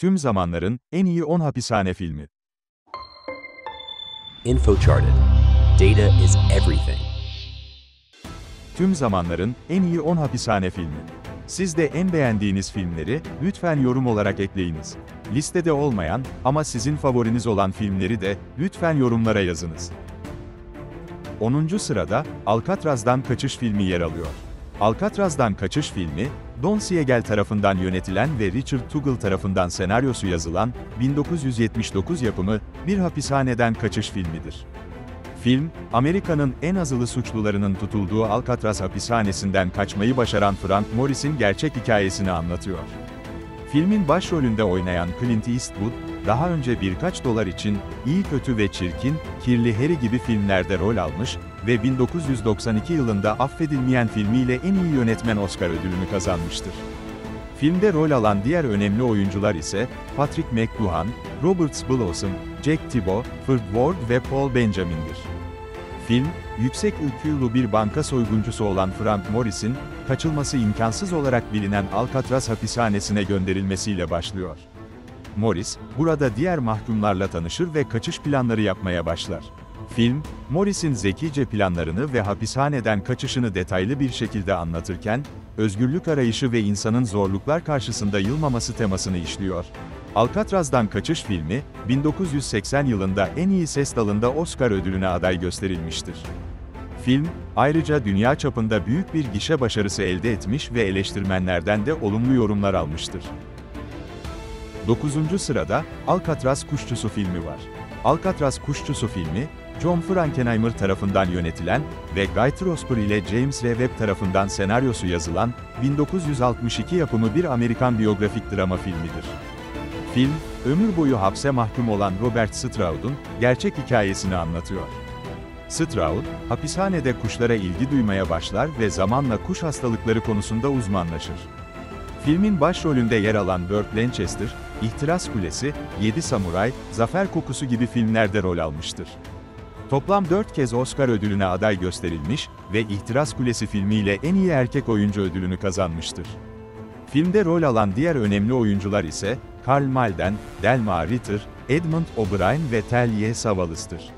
Tüm zamanların en iyi 10 hapishane filmi. InfoCharted. Data is everything. Tüm zamanların en iyi 10 hapishane filmi. Siz de en beğendiğiniz filmleri lütfen yorum olarak ekleyiniz. Listede olmayan ama sizin favoriniz olan filmleri de lütfen yorumlara yazınız. 10. sırada Alcatraz'dan Kaçış filmi yer alıyor. Alcatraz'dan Kaçış filmi, Don Siegel tarafından yönetilen ve Richard Tuggle tarafından senaryosu yazılan 1979 yapımı bir hapishaneden kaçış filmidir. Film, Amerika'nın en azılı suçlularının tutulduğu Alcatraz hapishanesinden kaçmayı başaran Frank Morris'in gerçek hikayesini anlatıyor. Filmin başrolünde oynayan Clint Eastwood, daha önce birkaç dolar için İyi Kötü ve Çirkin, Kirli Harry gibi filmlerde rol almış ve 1992 yılında Affedilmeyen filmiyle en iyi yönetmen Oscar ödülünü kazanmıştır. Filmde rol alan diğer önemli oyuncular ise Patrick McGoohan, Robert Blossom, Jack Thibault, Fred Ward ve Paul Benjamin'dir. Film, yüksek IQ'lu bir banka soyguncusu olan Frank Morris'in, kaçılması imkansız olarak bilinen Alcatraz hapishanesine gönderilmesiyle başlıyor. Morris, burada diğer mahkumlarla tanışır ve kaçış planları yapmaya başlar. Film, Morris'in zekice planlarını ve hapishaneden kaçışını detaylı bir şekilde anlatırken, özgürlük arayışı ve insanın zorluklar karşısında yılmaması temasını işliyor. Alcatraz'dan Kaçış filmi, 1980 yılında en iyi ses dalında Oscar ödülüne aday gösterilmiştir. Film, ayrıca dünya çapında büyük bir gişe başarısı elde etmiş ve eleştirmenlerden de olumlu yorumlar almıştır. 9. sırada, Alcatraz Kuşçusu filmi var. Alcatraz Kuşçusu filmi, John Frankenheimer tarafından yönetilen ve Guy Trosper ile James R. Webb tarafından senaryosu yazılan 1962 yapımı bir Amerikan biyografik drama filmidir. Film, ömür boyu hapse mahkum olan Robert Stroud'un gerçek hikayesini anlatıyor. Stroud, hapishanede kuşlara ilgi duymaya başlar ve zamanla kuş hastalıkları konusunda uzmanlaşır. Filmin başrolünde yer alan Burt Lancaster, İhtiras Kulesi, 7 Samuray, Zafer Kokusu gibi filmlerde rol almıştır. Toplam 4 kez Oscar ödülüne aday gösterilmiş ve İhtiras Kulesi filmiyle en iyi erkek oyuncu ödülünü kazanmıştır. Filmde rol alan diğer önemli oyuncular ise Karl Malden, Delma Ritter, Edmund O'Brien ve Talia Savalas'tır.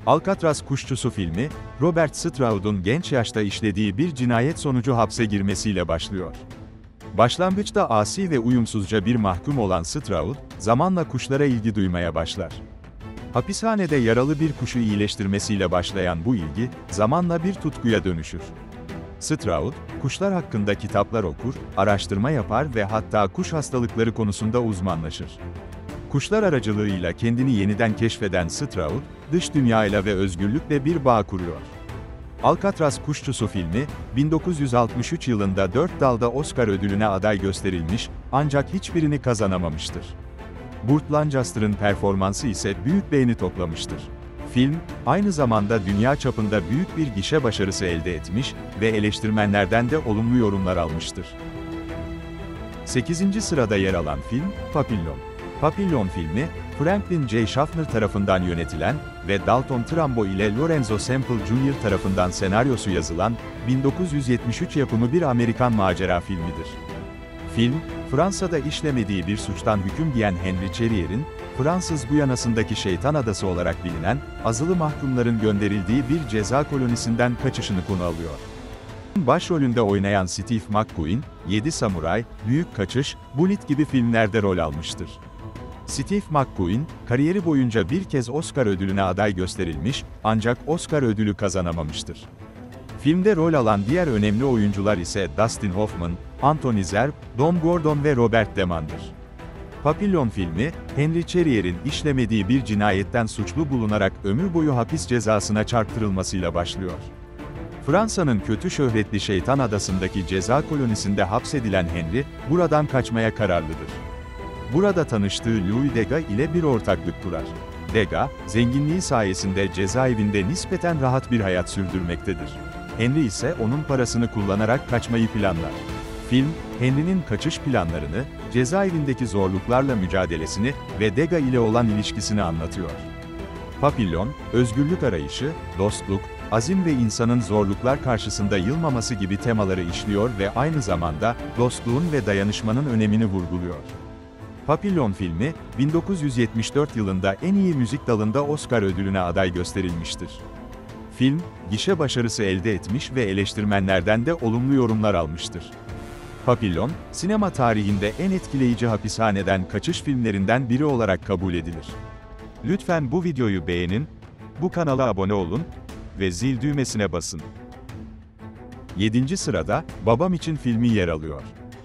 Alcatraz Kuşçusu filmi, Robert Stroud'un genç yaşta işlediği bir cinayet sonucu hapse girmesiyle başlıyor. Başlangıçta asi ve uyumsuzca bir mahkum olan Stroud, zamanla kuşlara ilgi duymaya başlar. Hapishanede yaralı bir kuşu iyileştirmesiyle başlayan bu ilgi, zamanla bir tutkuya dönüşür. Stroud, kuşlar hakkında kitaplar okur, araştırma yapar ve hatta kuş hastalıkları konusunda uzmanlaşır. Kuşlar aracılığıyla kendini yeniden keşfeden Stroud, dış dünyayla ve özgürlükle bir bağ kuruyor. Alcatraz Kuşçusu filmi, 1963 yılında 4 dalda Oscar ödülüne aday gösterilmiş, ancak hiçbirini kazanamamıştır. Burt Lancaster'ın performansı ise büyük beğeni toplamıştır. Film, aynı zamanda dünya çapında büyük bir gişe başarısı elde etmiş ve eleştirmenlerden de olumlu yorumlar almıştır. 8. sırada yer alan film, Papillon. Papillon filmi, Franklin J. Schaffner tarafından yönetilen ve Dalton Trumbo ile Lorenzo Semple Jr. tarafından senaryosu yazılan 1973 yapımı bir Amerikan macera filmidir. Film, Fransa'da işlemediği bir suçtan hüküm giyen Henry Cherrier'in, Fransız Guyana'sındaki Şeytan Adası olarak bilinen, azılı mahkumların gönderildiği bir ceza kolonisinden kaçışını konu alıyor. Başrolünde oynayan Steve McQueen, 7 Samuray, Büyük Kaçış, Bullitt gibi filmlerde rol almıştır. Steve McQueen, kariyeri boyunca bir kez Oscar ödülüne aday gösterilmiş, ancak Oscar ödülü kazanamamıştır. Filmde rol alan diğer önemli oyuncular ise Dustin Hoffman, Anthony Zerbe, Dom Gordon ve Robert Deman'dır. Papillon filmi, Henry Cherrier'in işlemediği bir cinayetten suçlu bulunarak ömür boyu hapis cezasına çarptırılmasıyla başlıyor. Fransa'nın kötü şöhretli Şeytan Adası'ndaki ceza kolonisinde hapsedilen Henry, buradan kaçmaya kararlıdır. Burada tanıştığı Louis Degas ile bir ortaklık kurar. Degas, zenginliği sayesinde cezaevinde nispeten rahat bir hayat sürdürmektedir. Henry ise onun parasını kullanarak kaçmayı planlar. Film, Henry'nin kaçış planlarını, cezaevindeki zorluklarla mücadelesini ve Degas ile olan ilişkisini anlatıyor. Papillon, özgürlük arayışı, dostluk, azim ve insanın zorluklar karşısında yılmaması gibi temaları işliyor ve aynı zamanda dostluğun ve dayanışmanın önemini vurguluyor. Papillon filmi, 1974 yılında en iyi müzik dalında Oscar ödülüne aday gösterilmiştir. Film, gişe başarısı elde etmiş ve eleştirmenlerden de olumlu yorumlar almıştır. Papillon, sinema tarihinde en etkileyici hapishaneden kaçış filmlerinden biri olarak kabul edilir. Lütfen bu videoyu beğenin, bu kanala abone olun ve zil düğmesine basın. 7. sırada, Babam için filmi yer alıyor.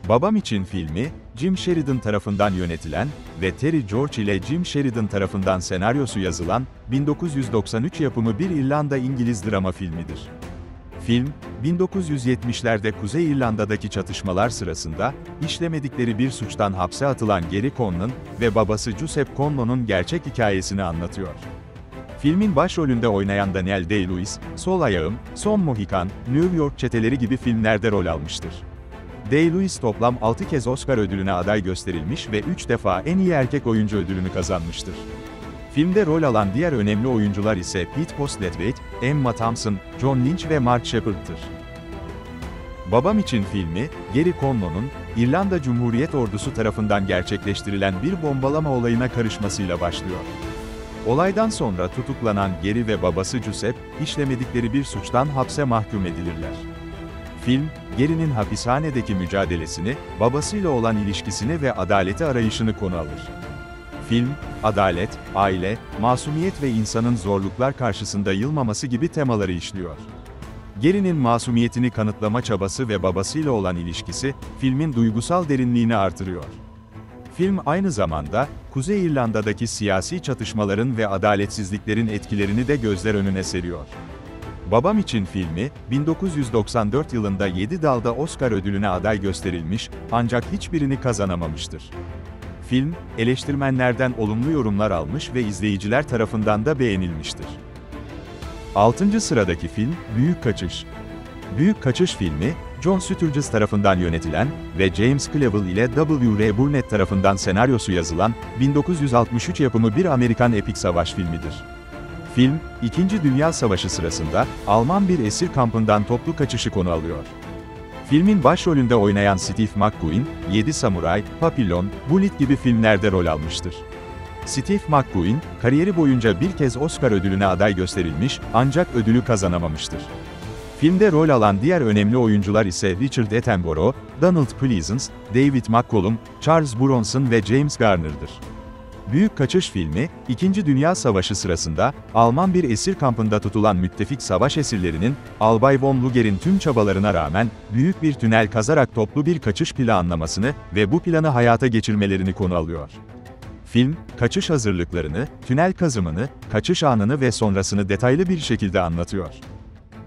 Babam için filmi, Jim Sheridan tarafından yönetilen ve Terry George ile Jim Sheridan tarafından senaryosu yazılan, 1993 yapımı bir İrlanda-İngiliz drama filmidir. Film, 1970'lerde Kuzey İrlanda'daki çatışmalar sırasında, işlemedikleri bir suçtan hapse atılan Gary Conlon ve babası Giuseppe Conlon'un gerçek hikayesini anlatıyor. Filmin başrolünde oynayan Daniel Day-Lewis, Sol Ayağım, Son Mohikan, New York Çeteleri gibi filmlerde rol almıştır. Day-Lewis toplam 6 kez Oscar ödülüne aday gösterilmiş ve 3 defa en iyi erkek oyuncu ödülünü kazanmıştır. Filmde rol alan diğer önemli oyuncular ise Pete Postlethwaite, Emma Thompson, John Lynch ve Mark Shepard'tır. Babam için filmi, Gary Conlon'un, İrlanda Cumhuriyet Ordusu tarafından gerçekleştirilen bir bombalama olayına karışmasıyla başlıyor. Olaydan sonra tutuklanan Gary ve babası Giuseppe, işlemedikleri bir suçtan hapse mahkum edilirler. Film, Gary'nin hapishanedeki mücadelesini, babasıyla olan ilişkisini ve adaleti arayışını konu alır. Film, adalet, aile, masumiyet ve insanın zorluklar karşısında yılmaması gibi temaları işliyor. Gary'nin masumiyetini kanıtlama çabası ve babasıyla olan ilişkisi, filmin duygusal derinliğini artırıyor. Film aynı zamanda, Kuzey İrlanda'daki siyasi çatışmaların ve adaletsizliklerin etkilerini de gözler önüne seriyor. Babam için filmi, 1994 yılında 7 dalda Oscar ödülüne aday gösterilmiş, ancak hiçbirini kazanamamıştır. Film, eleştirmenlerden olumlu yorumlar almış ve izleyiciler tarafından da beğenilmiştir. 6. sıradaki film, Büyük Kaçış. Büyük Kaçış filmi, John Sturges tarafından yönetilen ve James Clavell ile W.R. Burnett tarafından senaryosu yazılan, 1963 yapımı bir Amerikan epik savaş filmidir. Film, İkinci Dünya Savaşı sırasında, Alman bir esir kampından toplu kaçışı konu alıyor. Filmin başrolünde oynayan Steve McQueen, 7 Samuray, Papillon, Bullitt gibi filmlerde rol almıştır. Steve McQueen, kariyeri boyunca bir kez Oscar ödülüne aday gösterilmiş, ancak ödülü kazanamamıştır. Filmde rol alan diğer önemli oyuncular ise Richard Attenborough, Donald Pleasence, David McCallum, Charles Bronson ve James Garner'dır. Büyük Kaçış filmi, İkinci Dünya Savaşı sırasında, Alman bir esir kampında tutulan müttefik savaş esirlerinin, Albay von Luger'in tüm çabalarına rağmen, büyük bir tünel kazarak toplu bir kaçış planlamasını ve bu planı hayata geçirmelerini konu alıyor. Film, kaçış hazırlıklarını, tünel kazımını, kaçış anını ve sonrasını detaylı bir şekilde anlatıyor.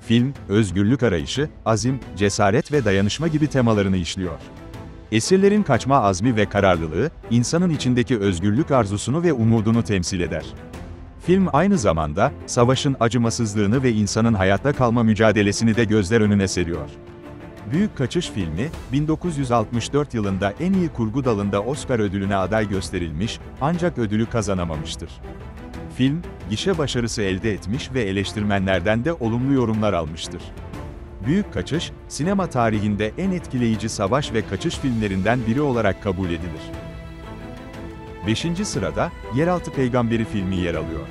Film, özgürlük arayışı, azim, cesaret ve dayanışma gibi temalarını işliyor. Esirlerin kaçma azmi ve kararlılığı, insanın içindeki özgürlük arzusunu ve umudunu temsil eder. Film aynı zamanda, savaşın acımasızlığını ve insanın hayatta kalma mücadelesini de gözler önüne seriyor. Büyük Kaçış filmi, 1964 yılında en iyi kurgu dalında Oscar ödülüne aday gösterilmiş, ancak ödülü kazanamamıştır. Film, gişe başarısı elde etmiş ve eleştirmenlerden de olumlu yorumlar almıştır. Büyük Kaçış, sinema tarihinde en etkileyici savaş ve kaçış filmlerinden biri olarak kabul edilir. 5. sırada, Yeraltı Peygamberi filmi yer alıyor.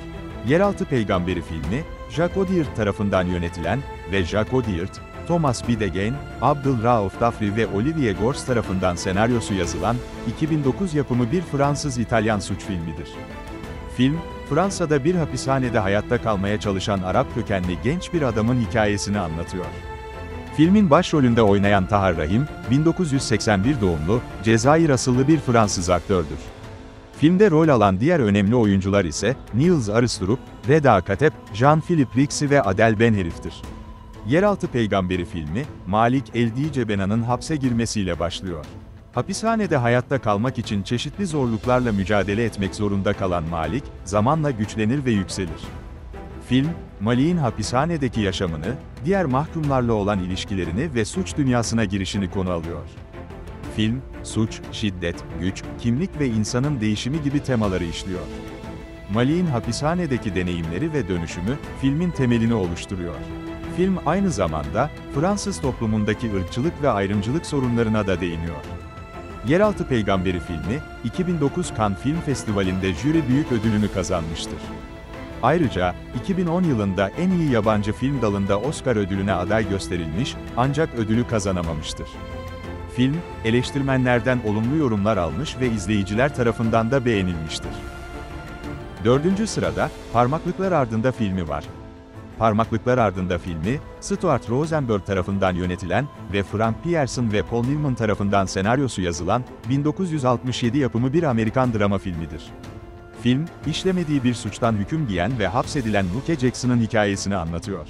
Yeraltı Peygamberi filmi, Jacques Audiard tarafından yönetilen ve Jacques Audiard, Thomas Bidegain, Abdul-Rauf Dafri ve Olivier Gors tarafından senaryosu yazılan, 2009 yapımı bir Fransız-İtalyan suç filmidir. Film, Fransa'da bir hapishanede hayatta kalmaya çalışan Arap kökenli genç bir adamın hikayesini anlatıyor. Filmin başrolünde oynayan Tahar Rahim, 1981 doğumlu, Cezayir asıllı bir Fransız aktördür. Filmde rol alan diğer önemli oyuncular ise, Niels Aristrup, Reda Kateb, Jean-Philippe Rixi ve Adel Benherif'tir. Yeraltı Peygamberi filmi, Malik El-Dicebena'nın hapse girmesiyle başlıyor. Hapishanede hayatta kalmak için çeşitli zorluklarla mücadele etmek zorunda kalan Malik, zamanla güçlenir ve yükselir. Film, Malik'in hapishanedeki yaşamını, diğer mahkumlarla olan ilişkilerini ve suç dünyasına girişini konu alıyor. Film, suç, şiddet, güç, kimlik ve insanın değişimi gibi temaları işliyor. Malik'in hapishanedeki deneyimleri ve dönüşümü, filmin temelini oluşturuyor. Film aynı zamanda, Fransız toplumundaki ırkçılık ve ayrımcılık sorunlarına da değiniyor. Yeraltı Peygamberi filmi, 2009 Cannes Film Festivali'nde jüri büyük ödülünü kazanmıştır. Ayrıca, 2010 yılında en iyi yabancı film dalında Oscar ödülüne aday gösterilmiş, ancak ödülü kazanamamıştır. Film, eleştirmenlerden olumlu yorumlar almış ve izleyiciler tarafından da beğenilmiştir. 4. sırada, Parmaklıklar Ardında filmi var. Parmaklıklar Ardında filmi, Stuart Rosenberg tarafından yönetilen ve Frank Pierson ve Paul Newman tarafından senaryosu yazılan, 1967 yapımı bir Amerikan drama filmidir. Film, işlemediği bir suçtan hüküm giyen ve hapsedilen Luke Jackson'ın hikayesini anlatıyor.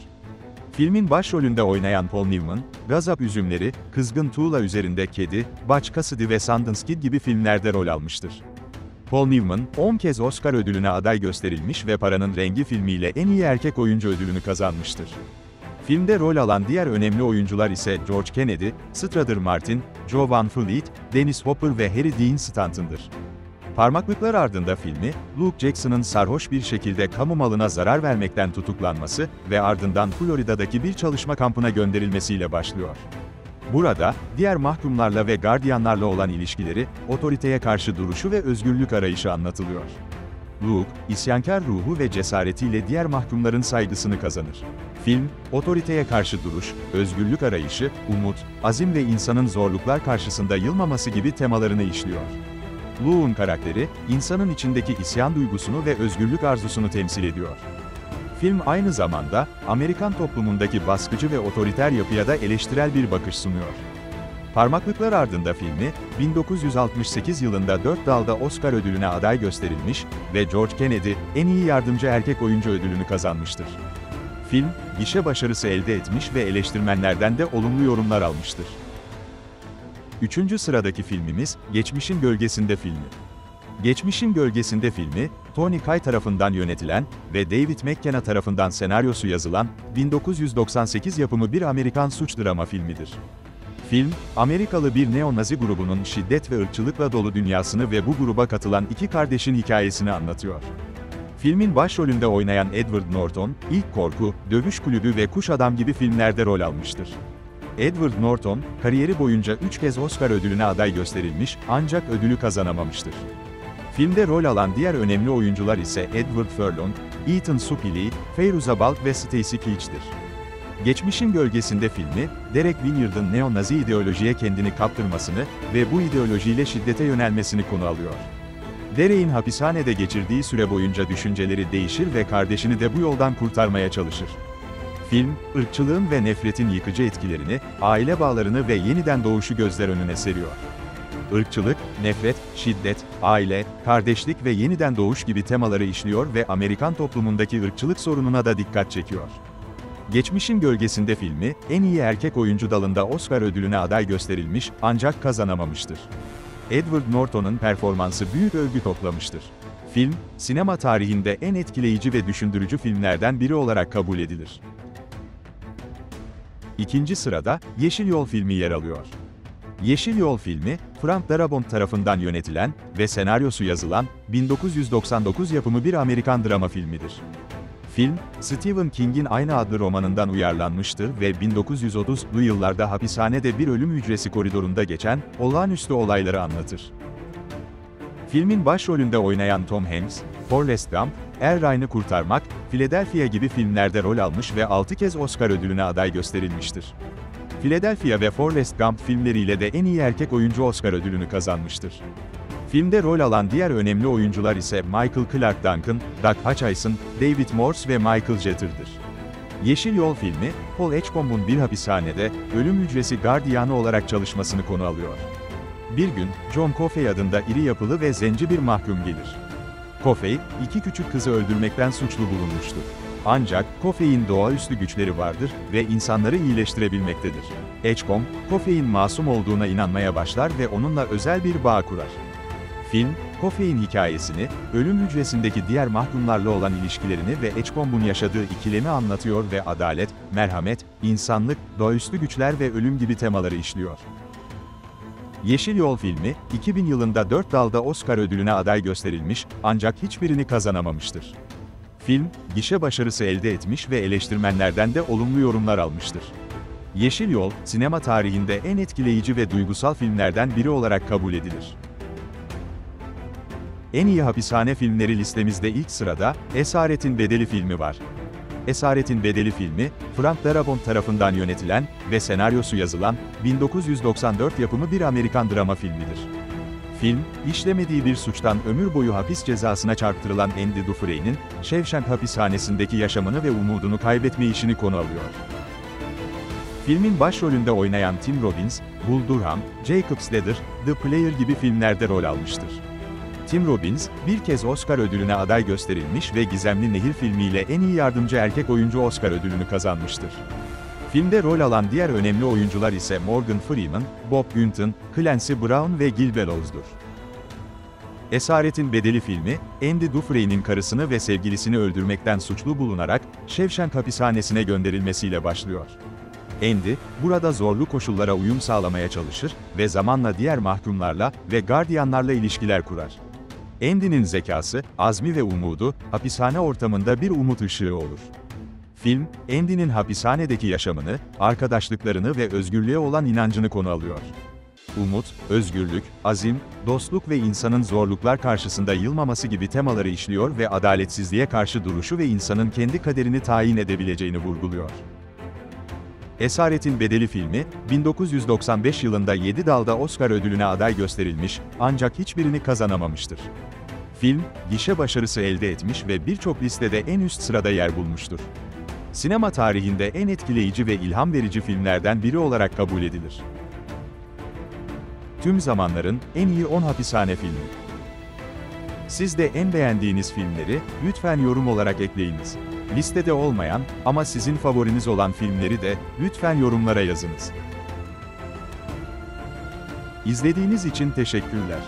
Filmin başrolünde oynayan Paul Newman, Gazap Üzümleri, Kızgın Tuğla Üzerinde Kedi, Butch Cassidy ve Sundance Kid gibi filmlerde rol almıştır. Paul Newman, 10 kez Oscar ödülüne aday gösterilmiş ve Paranın Rengi filmiyle en iyi erkek oyuncu ödülünü kazanmıştır. Filmde rol alan diğer önemli oyuncular ise George Kennedy, Strother Martin, Joe Van Fleet, Dennis Hopper ve Harry Dean Stanton'dır. Parmaklıklar Ardında filmi, Luke Jackson'ın sarhoş bir şekilde kamu malına zarar vermekten tutuklanması ve ardından Florida'daki bir çalışma kampına gönderilmesiyle başlıyor. Burada, diğer mahkumlarla ve gardiyanlarla olan ilişkileri, otoriteye karşı duruşu ve özgürlük arayışı anlatılıyor. Luke, isyankar ruhu ve cesaretiyle diğer mahkumların saygısını kazanır. Film, otoriteye karşı duruş, özgürlük arayışı, umut, azim ve insanın zorluklar karşısında yılmaması gibi temalarını işliyor. Luke'un karakteri, insanın içindeki isyan duygusunu ve özgürlük arzusunu temsil ediyor. Film aynı zamanda, Amerikan toplumundaki baskıcı ve otoriter yapıya da eleştirel bir bakış sunuyor. Parmaklıklar Ardında filmi, 1968 yılında 4 dalda Oscar ödülüne aday gösterilmiş ve George Kennedy, en iyi yardımcı erkek oyuncu ödülünü kazanmıştır. Film, gişe başarısı elde etmiş ve eleştirmenlerden de olumlu yorumlar almıştır. 3. sıradaki filmimiz, Geçmişin Gölgesinde filmi. Geçmişin Gölgesinde filmi, Tony Kaye tarafından yönetilen ve David McKenna tarafından senaryosu yazılan, 1998 yapımı bir Amerikan suç drama filmidir. Film, Amerikalı bir neo-nazi grubunun şiddet ve ırkçılıkla dolu dünyasını ve bu gruba katılan iki kardeşin hikayesini anlatıyor. Filmin başrolünde oynayan Edward Norton, ilk Korku, Dövüş Kulübü ve Kuş Adam gibi filmlerde rol almıştır. Edward Norton, kariyeri boyunca 3 kez Oscar ödülüne aday gösterilmiş, ancak ödülü kazanamamıştır. Filmde rol alan diğer önemli oyuncular ise Edward Furlong, Ethan Suplee, Feyruza Balk ve Stacy Keach'tir. Geçmişin Gölgesinde filmi, Derek Vineyard'ın neo-nazi ideolojiye kendini kaptırmasını ve bu ideolojiyle şiddete yönelmesini konu alıyor. Derek'in hapishanede geçirdiği süre boyunca düşünceleri değişir ve kardeşini de bu yoldan kurtarmaya çalışır. Film, ırkçılığın ve nefretin yıkıcı etkilerini, aile bağlarını ve yeniden doğuşu gözler önüne seriyor. Irkçılık, nefret, şiddet, aile, kardeşlik ve yeniden doğuş gibi temaları işliyor ve Amerikan toplumundaki ırkçılık sorununa da dikkat çekiyor. Geçmişin Gölgesinde filmi, en iyi erkek oyuncu dalında Oscar ödülüne aday gösterilmiş, ancak kazanamamıştır. Edward Norton'un performansı büyük övgü toplamıştır. Film, sinema tarihinde en etkileyici ve düşündürücü filmlerden biri olarak kabul edilir. 2. sırada, Yeşil Yol filmi yer alıyor. Yeşil Yol filmi, Frank Darabont tarafından yönetilen ve senaryosu yazılan, 1999 yapımı bir Amerikan drama filmidir. Film, Stephen King'in aynı adlı romanından uyarlanmıştır ve 1930'lu yıllarda hapishanede bir ölüm hücresi koridorunda geçen, olağanüstü olayları anlatır. Filmin başrolünde oynayan Tom Hanks, Forrest Gump, Er Ryan'ı Kurtarmak, Philadelphia gibi filmlerde rol almış ve 6 kez Oscar ödülüne aday gösterilmiştir. Philadelphia ve Forrest Gump filmleriyle de en iyi erkek oyuncu Oscar ödülünü kazanmıştır. Filmde rol alan diğer önemli oyuncular ise Michael Clarke Duncan, Doug Hutchison, David Morse ve Michael Jetter'dır. Yeşil Yol filmi, Paul Edgecombe'un bir hapishanede, ölüm hücresi gardiyanı olarak çalışmasını konu alıyor. Bir gün, John Coffey adında iri yapılı ve zenci bir mahkum gelir. Coffey, 2 küçük kızı öldürmekten suçlu bulunmuştur. Ancak, Coffey'in doğaüstü güçleri vardır ve insanları iyileştirebilmektedir. Edgecombe, Coffey'in masum olduğuna inanmaya başlar ve onunla özel bir bağ kurar. Film, Coffey'in hikayesini, ölüm hücresindeki diğer mahkumlarla olan ilişkilerini ve Edgecombe'un yaşadığı ikilemi anlatıyor ve adalet, merhamet, insanlık, doğaüstü güçler ve ölüm gibi temaları işliyor. Yeşil Yol filmi, 2000 yılında 4 dalda Oscar ödülüne aday gösterilmiş, ancak hiçbirini kazanamamıştır. Film, gişe başarısı elde etmiş ve eleştirmenlerden de olumlu yorumlar almıştır. Yeşil Yol, sinema tarihinde en etkileyici ve duygusal filmlerden biri olarak kabul edilir. En iyi hapishane filmleri listemizde ilk sırada, Esaretin Bedeli filmi var. Esaretin Bedeli filmi, Frank Darabont tarafından yönetilen ve senaryosu yazılan, 1994 yapımı bir Amerikan drama filmidir. Film, işlemediği bir suçtan ömür boyu hapis cezasına çarptırılan Andy Dufresne'in, Shawshank hapishanesindeki yaşamını ve umudunu kaybetme işini konu alıyor. Filmin başrolünde oynayan Tim Robbins, Bull Durham, Jacob's Ladder, The Player gibi filmlerde rol almıştır. Tim Robbins, bir kez Oscar ödülüne aday gösterilmiş ve Gizemli Nehir filmiyle en iyi yardımcı erkek oyuncu Oscar ödülünü kazanmıştır. Filmde rol alan diğer önemli oyuncular ise Morgan Freeman, Bob Gunton, Clancy Brown ve Gil Bellows'dur. Esaretin Bedeli filmi, Andy Dufresne'nin karısını ve sevgilisini öldürmekten suçlu bulunarak, Shawshank hapishanesine gönderilmesiyle başlıyor. Andy, burada zorlu koşullara uyum sağlamaya çalışır ve zamanla diğer mahkumlarla ve gardiyanlarla ilişkiler kurar. Andy'nin zekası, azmi ve umudu, hapishane ortamında bir umut ışığı olur. Film, Andy'nin hapishanedeki yaşamını, arkadaşlıklarını ve özgürlüğe olan inancını konu alıyor. Umut, özgürlük, azim, dostluk ve insanın zorluklar karşısında yılmaması gibi temaları işliyor ve adaletsizliğe karşı duruşu ve insanın kendi kaderini tayin edebileceğini vurguluyor. Esaretin Bedeli filmi, 1995 yılında 7 dalda Oscar ödülüne aday gösterilmiş, ancak hiçbirini kazanamamıştır. Film, gişe başarısı elde etmiş ve birçok listede en üst sırada yer bulmuştur. Sinema tarihinde en etkileyici ve ilham verici filmlerden biri olarak kabul edilir. Tüm zamanların en iyi 10 hapishane filmi. Siz de en beğendiğiniz filmleri, lütfen yorum olarak ekleyiniz. Listede olmayan ama sizin favoriniz olan filmleri de lütfen yorumlara yazınız. İzlediğiniz için teşekkürler.